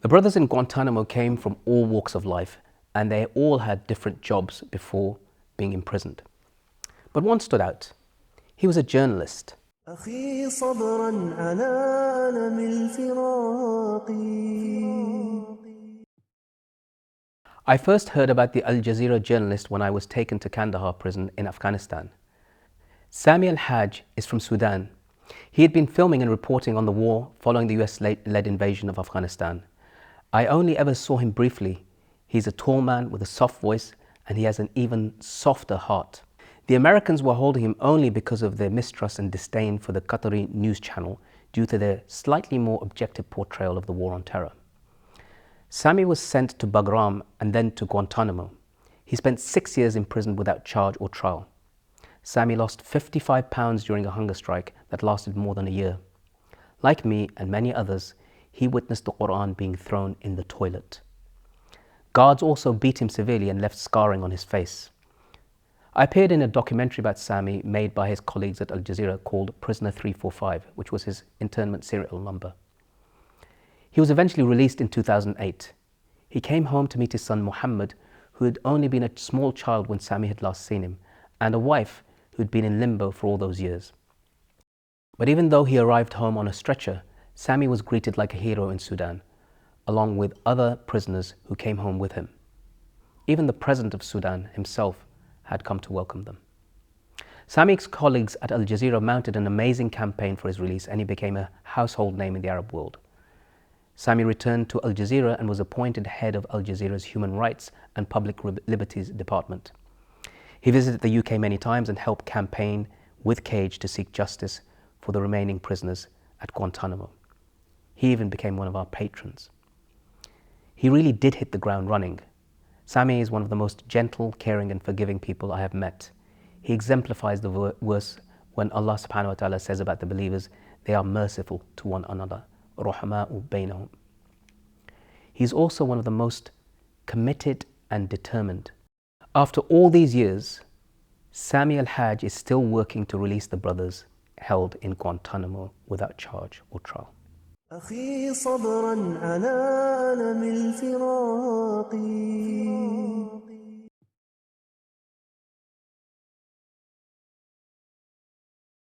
The brothers in Guantanamo came from all walks of life, and they all had different jobs before being imprisoned. But one stood out. He was a journalist. أخي صبرا على ألم الفراق. I first heard about the Al Jazeera journalist when I was taken to Kandahar prison in Afghanistan. Sami Al Haj is from Sudan. He had been filming and reporting on the war following the US-led invasion of Afghanistan. I only ever saw him briefly. He's a tall man with a soft voice, and he has an even softer heart. The Americans were holding him only because of their mistrust and disdain for the Qatari news channel due to their slightly more objective portrayal of the war on terror. Sami was sent to Bagram and then to Guantanamo. He spent 6 years in prison without charge or trial. Sami lost 55 pounds during a hunger strike that lasted more than a year. Like me and many others, he witnessed the Quran being thrown in the toilet. Guards also beat him severely and left scarring on his face. I appeared in a documentary about Sami made by his colleagues at Al Jazeera called Prisoner 345, which was his internment serial number. He was eventually released in 2008. He came home to meet his son Muhammad, who had only been a small child when Sami had last seen him, and a wife who had been in limbo for all those years. But even though he arrived home on a stretcher, Sami was greeted like a hero in Sudan, along with other prisoners who came home with him. Even the president of Sudan himself had come to welcome them. Sami's colleagues at Al Jazeera mounted an amazing campaign for his release, and he became a household name in the Arab world. Sami returned to Al Jazeera and was appointed head of Al Jazeera's Human Rights and Public Liberties Department. He visited the UK many times and helped campaign with Cage to seek justice for the remaining prisoners at Guantanamo. He even became one of our patrons. He really did hit the ground running. Sami is one of the most gentle, caring and forgiving people I have met. He exemplifies the verse when Allah subhanahu wa ta'ala says about the believers, they are merciful to one another. رُحَمَاءُ بَيْنَهُمْ. He's also one of the most committed and determined. After all these years, Sami Al Haj is still working to release the brothers held in Guantanamo without charge or trial. أخي صبرا على ألم الفراق.